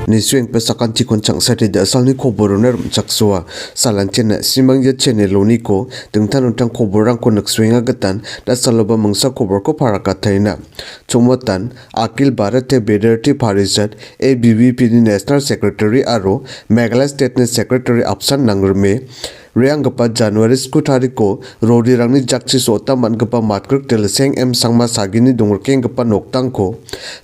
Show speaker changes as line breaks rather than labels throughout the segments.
ni swing pe sakan ti kon chang sati da salni ko boroner chakswa salan chen simang ya chen loni ko tungtan untang ko borang ko nak swinga gatan da saloba mangsa ko bor ko paraka thaina chumatan akil bharate bederti pharisat ABVP ni national secretary aro Meghalaya state ni secretary apsan nangrme Riang January Skutariko, Rodi Rangni Jakchi Sota Mangapa Matkuk Teleseng M Sangma Sagini Dungurking Gapa Noktangko,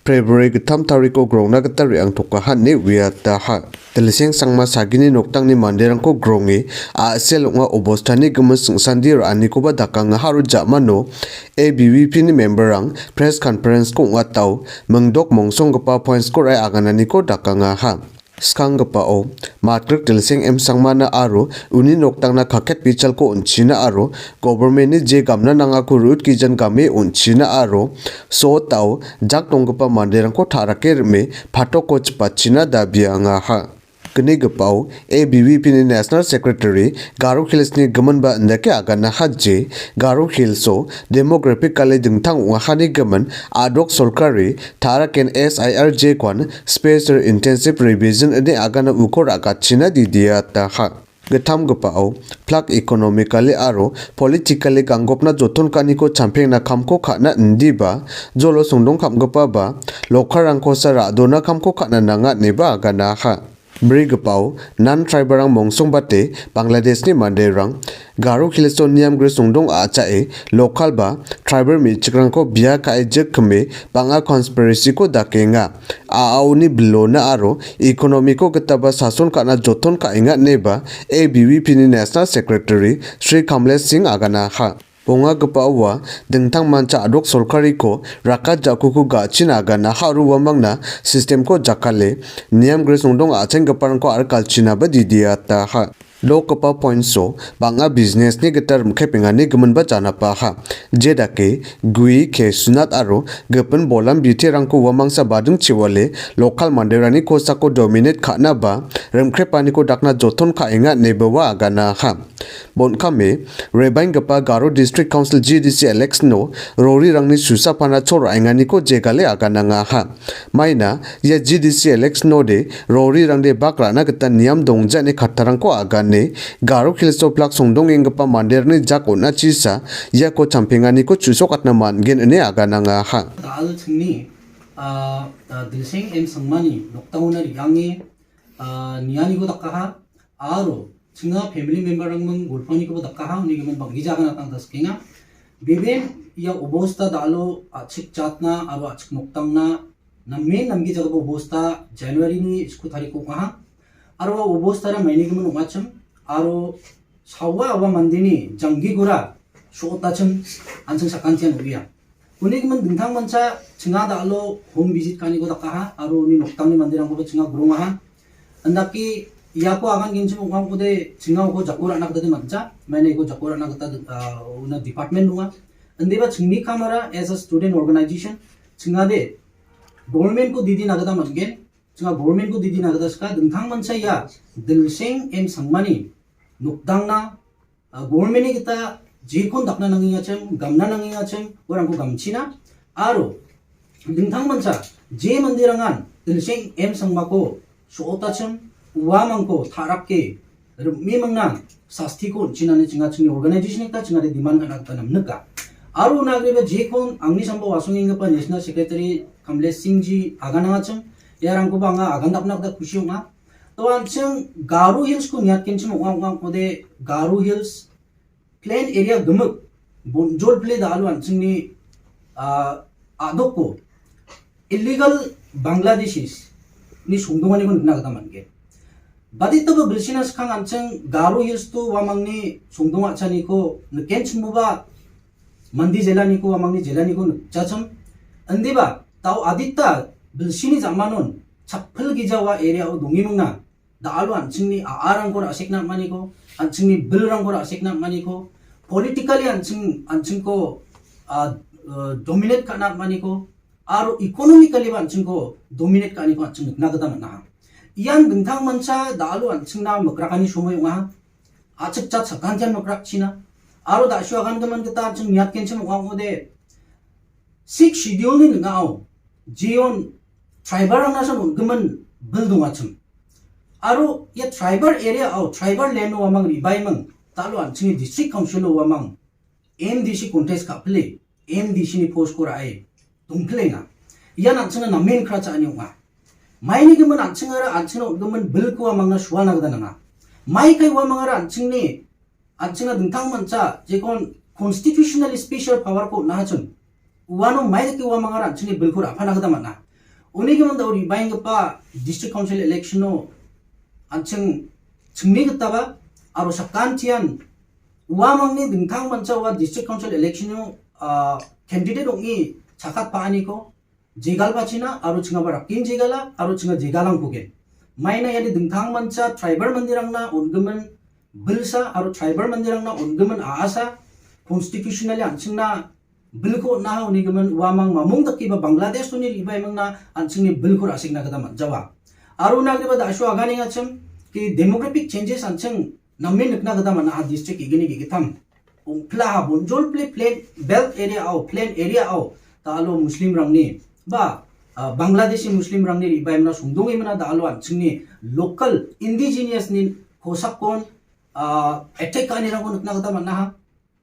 February Gatam Tariko Grona Gata Riang Tokahan ni Wiataha. Teleseng Sangma Sagini Noktang ni Manderangko Grongi, A Selunga Obostani Gumus Sandir Anikoba Dakang Haru Jamano, ABVP ni memberang, press conference ko ngatau, Mengdok Mongsong Gapa points ko ray agananiko Dakanga ha. Skangapao, Matruk Telesing M Sangmana Aro, Uni Noktang na Kaket Pichal ko unchina aro, government ni je gamna nanga ko root kijan game unchina aro, so tau, Jak Tongapa Manderang ko Tarakir me, Pato Coach Pachina Dabianga ha. Kini gapau ABVP ni National Secretary Garo Hills ni gaman ba ndake agana haje Garo Hillso demographically dingtang wahani gaman adok solkari Taraken SIRJ kwan spacer intensive revision ni agana ukor agachina didia ta ha Gatam gapao plug economically aro politically gangopna joton kaniko champeng na kamko khana ndiba jolo sungdong kam gapa ba lokharangko sara dona kamko khana nanga neba agana ha Brigapau, non-triberang mongsong bate, Bangladesh ni Manderang, Garo Hillso Niam Grisungdong Achae, local ba, triber mi chikrangko biya kai jekme, banga conspiracy ko dakenga, aau ni blona aro, ekonomiko ketaba sasun kana joton kainga neba, ABVP ni National Secretary, Sri Kamlesh Singh agana ha. Ponga gapawa dengtang manca adok solkari ko rakat jakuku gachin aga na haru wamangna system ko jakale niam gres nongdong acheng gaparang ko arkalchina ba didiata ha Lokapa poinso banga business ni getar mukhe pengani gemen ba jana pa ha jedake gui ke sunat aro gepen bolam biti rangko wamangsa badung chiwale local manderani ko sako dominate khana ba remkre pani ko dakna joton kha enga nebawa agana ha bon kame rebain gapa Garo district council GDC election no rori rangni susa pana chor engani ko jegale agana nga ha maina ya GDC election no de rori rangde bakrana gata niam dongja ne khattarang ko agane Garo Hillso plak songdong engapa manderni jakona chisa ya ko champengani ko chusokatna mangen ene agana nga ha
dal chingni dilseng em sangmani noktauna yangi niani ko dakha aro chinga family member rangmung golpani ko dakha ni gemen bangi jagana tang daskenga beben ya obosta dalo achik chatna aro achik noktangna namme namgi jagabo obosta January ni isku tariko ka aro obosta ra maini gemen ungacham aro sawa awa mandini jangi gura shotacham ansang sakantian uya unik men bintang manca chinga dalo home visit kani ko dakha aro ni noktangni mandirang ko chinga gurunga andaki Iako akan ginci mukang kude chinga ko jakura anak tadi manca, mana ko jakura anak tadi una department nunga. Andi ba chingi kamera as a student organization chinga de government ko didi nagada mangen, chinga government ko didi nagada ska dengtang manca ya dilseng em sangmani nukdang na government ni kita jikon dakna nanginga cem, gamna nanginga cem, orang ko gamcina, aro dengtang manca je mandirangan dilseng em sangmako soota cem. Uamangko tarakke memangna sastiko chinane chinga chini organization ta chinga de demand kana tanam naka aru nagreba jekon angni sambo wasunging pa national secretary Kamlesh Singh ji agana chang yarangko banga agandapnak da khushionga to anchang Garo Hills ko nyatken chim ong ko de Garo Hills plain area gumuk bonjol play da alu anchingni adokko illegal Bangladeshis ni sungdongani ko nagda mange Badito ba bilsinas kang anchang Garo Hills to wamangni sungdong achani ko nken chmuba mandi jelani ko wamangni jelani ko chacham andi ba tau adita bilsini zamanon chapphal gijawa area o dongimungna daalo anchingni aarang ko asikna mani ko anchingni bilrang ko asikna mani ko politically anching ko dominate kana mani ko aro economically anching ko dominate kani ko anching nagda manna Iyan bintang manca dalu anchingna makrakani shumay nga achik chat sakantian makrak china aro da shuagan gaman kita anching niat kenchim ngong de six schedule ni ngao jion triber ang nasa gaman बिल दुआचम आरो ये tribal area आओ tribal land वामंग रिबाइमंग तालो आंचिंग district council वामंग एमडीसी कॉन्टेस्ट कापले एमडीसी नि पोस्ट को राय तुमप्लेना या आंचिंग नमेन खरा चानियोंगा माइनि गमन आंचिंग गमन बिल को वामंग सुवाना गदनगा माइ kai वामंग आंचिंग दुंथांग मनचा जेकोन कॉन्स्टिट्यूशनल स्पेशल पावर को नाचन उवानो माइ के वामंग आंचिंग बिल को राफाना गदमना उनी के मंदा ओरी बाइंग पा डिस्ट्रिक्ट काउंसिल इलेक्शनो आंचिंग चिंगनि गताबा आरो सकान चियान वामंगनि दिंथांग मनचा वा डिस्ट्रिक्ट काउंसिल इलेक्शनो कैंडिडेट ओंगी छाखात पानी को जेगाल बाचिना आरो चिंगा राकिन जेगाला आरो चिंगा जेगालां कोगे माइना यादि दिंथांग मनचा ट्राइबल मंदिरंगना उनगमन बिलसा आरो ट्राइबल मंदिरंगना उनगमन आसा कॉन्स्टिट्यूशनली आंचिंगना बिल को ना उनिगमन वामंग मामुंग तकिबा बांग्लादेश तो नि रिबाइमंगना आंचिंगनि बिल को रासिगना गदा मनजावा आरो नागरिबा दाशो आगानि आचम कि डेमोग्राफिक चेंजेस आंचिंग नम्मे नकना गदा मना डिस्ट्रिक्ट इगनि गिगथम उंफ्ला बोंजोल प्लेन बेल्ट एरिया आओ प्लेन एरिया आओ तालो मुस्लिम रंगनि बा बांग्लादेशी मुस्लिम रंगनि रिबाइमना सुंदोंगे मना दालो आंचिंगनि लोकल इंडिजिनियस नि खोसाकोन अटैक कानि रंगो नकना गदा मना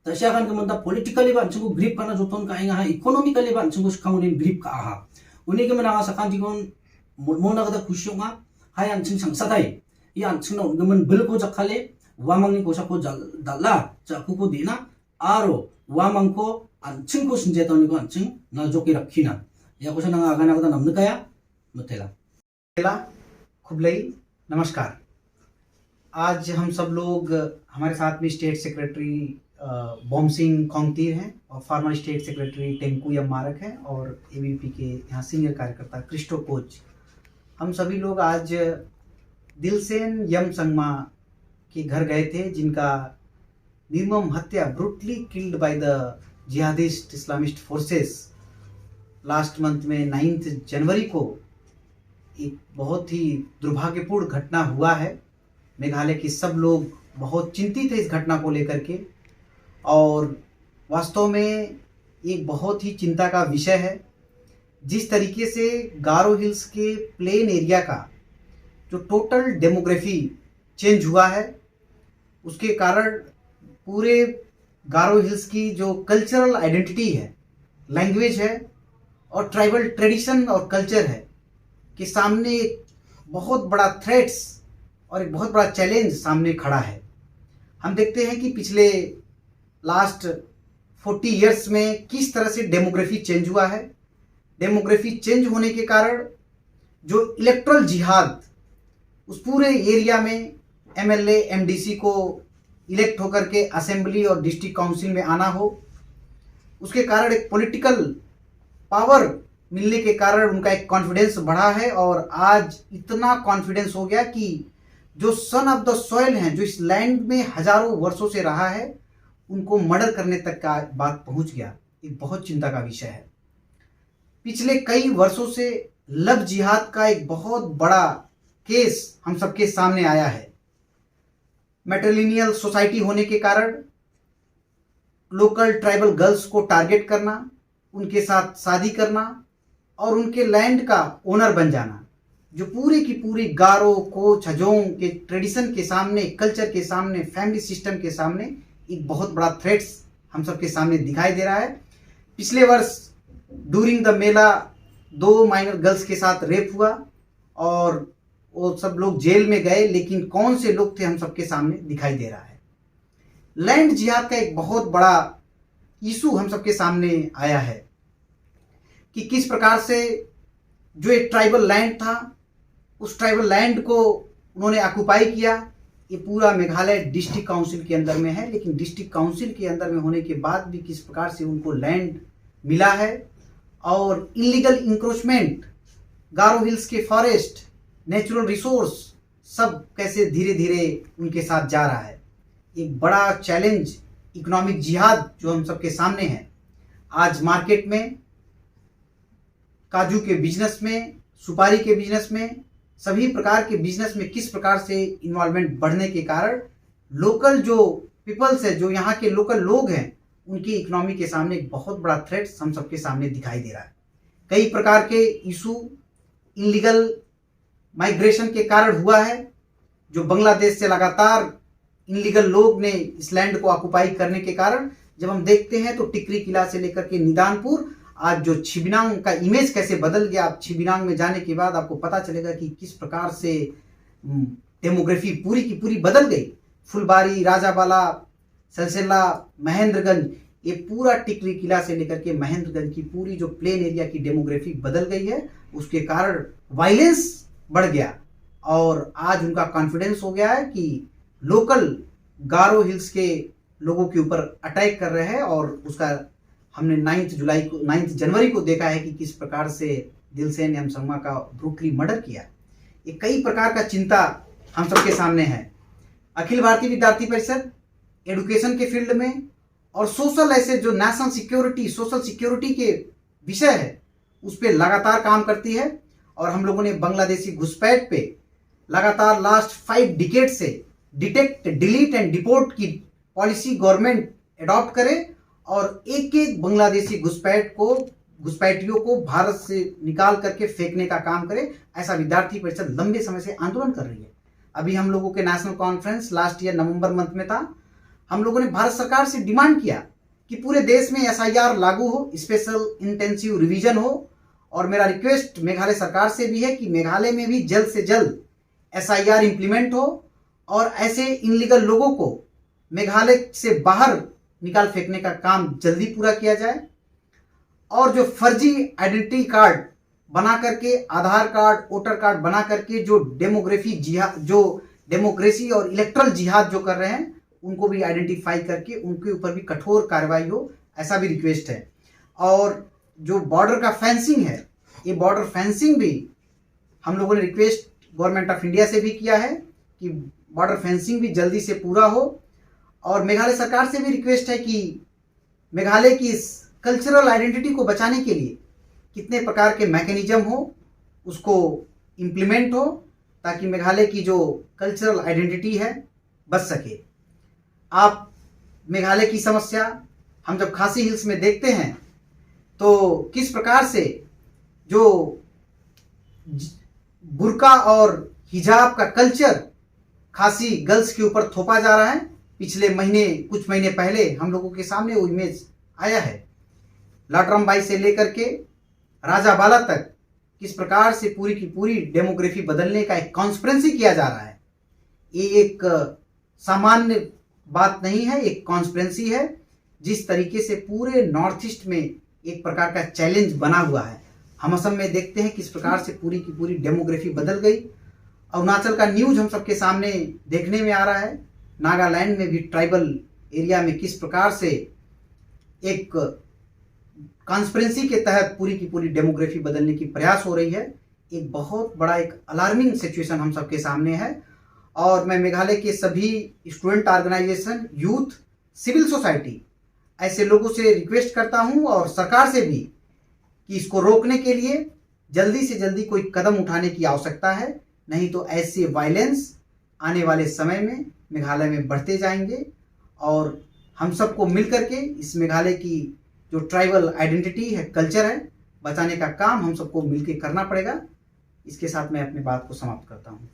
तशा kan kemunta politically ban chungu grip kana joton ka inga ha economically ban chungu skaunin grip ka ha uni ke mena sakan tikon mona kada khusyonga hai anching sangsadai i anching na ungemen bil ko jakhale wamangni ko sako dalla chaku ko dina aro wamang ko anching ko sinjetoni ko anching na joki rakhina ya ko sana agana kada namne kaya mutela
खुबलई नमस्कार। आज हम सब लोग हमारे साथ में state secretary Baum Singh खोंगतीर हैं और फॉर्मर स्टेट सेक्रेटरी टेंकू यम मारक हैं और एबीपी के यहाँ सीनियर कार्यकर्ता क्रिस्टो कोच। हम सभी लोग आज दिलसेन यम संगमा के घर गए थे जिनका निर्मम हत्या brutally killed by the jihadist Islamist forces last month में 9 जनवरी को एक बहुत ही दुर्भाग्यपूर्ण घटना हुआ है। मेघालय के सब लोग बहुत चिंतित है इस घटना को लेकर के और वास्तव में एक बहुत ही चिंता का विषय है। जिस तरीके से गारो हिल्स के प्लेन एरिया का जो टोटल डेमोग्राफी चेंज हुआ है उसके कारण पूरे गारो हिल्स की जो कल्चरल आइडेंटिटी है, लैंग्वेज है और ट्राइबल ट्रेडिशन और कल्चर है के सामने एक बहुत बड़ा थ्रेट्स और एक बहुत बड़ा चैलेंज सामने खड़ा है। हम देखते हैं कि पिछले लास्ट 40 इयर्स में किस तरह से डेमोग्राफी चेंज हुआ है। डेमोग्राफी चेंज होने के कारण जो इलेक्ट्रल जिहाद उस पूरे एरिया में एमएलए एमडीसी को इलेक्ट होकर के असेंबली और डिस्ट्रिक्ट काउंसिल में आना हो, उसके कारण एक पॉलिटिकल पावर मिलने के कारण उनका एक कॉन्फिडेंस बढ़ा है और आज इतना कॉन्फिडेंस हो गया कि जो सन ऑफ द सॉइल हैं, जो इस लैंड में हजारों वर्षों से रहा है, उनको मर्डर करने तक का बात पहुंच गया। एक बहुत चिंता का विषय है। पिछले कई वर्षों से लव जिहाद का एक बहुत बड़ा केस हम सबके सामने आया है। मैट्रिलिनियल सोसाइटी होने के कारण लोकल ट्राइबल गर्ल्स को टारगेट करना, उनके साथ शादी करना और उनके लैंड का ओनर बन जाना, जो पूरी की पूरी गारो कोच हजोंग के ट्रेडिशन के सामने, कल्चर के सामने, फैमिली सिस्टम के सामने एक बहुत बड़ा थ्रेट्स हम सबके सामने दिखाई दे रहा है। पिछले वर्ष during the Mela 2 minor girls के साथ रेप हुआ और वो सब लोग जेल में गए, लेकिन कौन से लोग थे हम सबके सामने दिखाई दे रहा है। लैंड जिहाद का एक बहुत बड़ा इशू हम सबके सामने आया है कि किस प्रकार से जो एक ट्राइबल लैंड था उस ट्राइबल लैंड को उन्होंने ऑक्युपाई किया। ये पूरा मेघालय डिस्ट्रिक्ट काउंसिल के अंदर में है, लेकिन डिस्ट्रिक्ट काउंसिल के अंदर में होने के बाद भी किस प्रकार से उनको लैंड मिला है और इलीगल इंक्रोचमेंट, गारो हिल्स के फॉरेस्ट, नेचुरल रिसोर्स सब कैसे धीरे धीरे उनके साथ जा रहा है। एक बड़ा चैलेंज, इकोनॉमिक जिहाद जो हम सबके सामने है। आज मार्केट में काजू के बिजनेस में, सुपारी के बिजनेस में, सभी प्रकार के बिजनेस में किस प्रकार से इन्वॉल्वमेंट बढ़ने के कारण लोकल जो पीपल्स है, जो यहाँ के लोकल लोग हैं, उनकी इकोनॉमी के सामने एक बहुत बड़ा थ्रेट हम सबके सामने दिखाई दे रहा है। कई प्रकार के इशू, इलीगल माइग्रेशन के कारण हुआ है, जो बांग्लादेश से लगातार इनलीगल लोग ने इस लैंड को ऑक्युपाई करने के कारण जब हम देखते हैं तो टिकरी किला से लेकर के निदानपुर, आज जो छिबिनांग का इमेज कैसे बदल गया। आप छिबिनांग में जाने के बाद आपको पता चलेगा कि किस प्रकार से डेमोग्राफी पूरी की पूरी बदल गई। फुलबारी, राजाबाला, सलसेला, महेंद्रगंज, ये पूरा टिकरी किला से लेकर के महेंद्रगंज की पूरी जो प्लेन एरिया की डेमोग्राफी बदल गई है। उसके कारण वायलेंस बढ़ गया और आज उनका कॉन्फिडेंस हो गया है कि लोकल गारो हिल्स के लोगों के ऊपर अटैक कर रहे हैं। और उसका हमने 9 जनवरी को देखा है कि किस प्रकार से दिलसेन एमसंगमा का ब्रूटली मर्डर किया। ये कई प्रकार का चिंता हम सबके सामने है। अखिल भारतीय विद्यार्थी परिषद एडुकेशन के फील्ड में और सोशल, ऐसे जो नेशनल सिक्योरिटी, सोशल सिक्योरिटी के विषय है, उस पर लगातार काम करती है। और हम लोगों ने बांग्लादेशी घुसपैठ पे लगातार लास्ट 5 डिकेड से डिटेक्ट, डिलीट एंड डिपोर्ट की पॉलिसी गवर्नमेंट अडॉप्ट करे और एक एक बांग्लादेशी घुसपैठियों को भारत से निकाल करके फेंकने का काम करे। ऐसा विद्यार्थी परिषद लंबे समय से आंदोलन कर रही है। अभी हम लोगों के नेशनल कॉन्फ्रेंस लास्ट ईयर नवंबर मंथ में था। हम लोगों ने भारत सरकार से डिमांड किया कि पूरे देश में SIR लागू हो, स्पेशल इंटेंसिव रिवीजन हो। और मेरा रिक्वेस्ट मेघालय सरकार से भी है कि मेघालय में भी जल्द से जल्द SIR इंप्लीमेंट हो और ऐसे इनलीगल लोगों को मेघालय से बाहर निकाल फेंकने का काम जल्दी पूरा किया जाए। और जो फर्जी आइडेंटिटी कार्ड बना करके, आधार कार्ड, वोटर कार्ड बना करके जो डेमोक्रेसी और इलेक्ट्रल जिहाद जो कर रहे हैं, उनको भी आइडेंटिफाई करके उनके ऊपर भी कठोर कार्रवाई हो, ऐसा भी रिक्वेस्ट है। और जो बॉर्डर का फेंसिंग है, ये बॉर्डर फेंसिंग भी हम लोगों ने रिक्वेस्ट गवर्नमेंट ऑफ इंडिया से भी किया है कि बॉर्डर फेंसिंग भी जल्दी से पूरा हो। और मेघालय सरकार से भी रिक्वेस्ट है कि मेघालय की इस कल्चरल आइडेंटिटी को बचाने के लिए कितने प्रकार के मैकेनिज्म हो, उसको इम्प्लीमेंट हो, ताकि मेघालय की जो कल्चरल आइडेंटिटी है बच सके। आप मेघालय की समस्या हम जब खासी हिल्स में देखते हैं तो किस प्रकार से जो बुर्का और हिजाब का कल्चर खासी गर्ल्स के ऊपर थोपा जा रहा है। पिछले महीने, कुछ महीने पहले हम लोगों के सामने वो इमेज आया है। लाटरमबाई से लेकर के राजाबाला तक किस प्रकार से पूरी की पूरी डेमोग्राफी बदलने का एक कॉन्स्पिरेसी किया जा रहा है। ये एक सामान्य बात नहीं है, एक कॉन्स्पिरेसी है। जिस तरीके से पूरे नॉर्थ ईस्ट में एक प्रकार का चैलेंज बना हुआ है। हम असम में देखते हैं किस प्रकार से पूरी की पूरी डेमोग्राफी बदल गई। अरुणाचल का न्यूज हम सबके सामने देखने में आ रहा है। नागालैंड में भी ट्राइबल एरिया में किस प्रकार से एक कॉन्स्पिरेसी के तहत पूरी की पूरी डेमोग्राफी बदलने की प्रयास हो रही है। एक बहुत बड़ा, एक अलार्मिंग सिचुएशन हम सबके सामने है। और मैं मेघालय के सभी student organisation, youth, civil society, ऐसे लोगों से रिक्वेस्ट करता हूं और सरकार से भी कि इसको रोकने के लिए जल्दी से जल्दी कोई कदम उठाने की आवश्यकता है। नहीं तो ऐसे वायलेंस आने वाले समय में मेघालय में बढ़ते जाएंगे। और हम सबको मिलकर के इस मेघालय की जो ट्राइबल आइडेंटिटी है, कल्चर है, बचाने का काम हम सबको मिलकर करना पड़ेगा। इसके साथ मैं अपनी बात को समाप्त करता हूँ।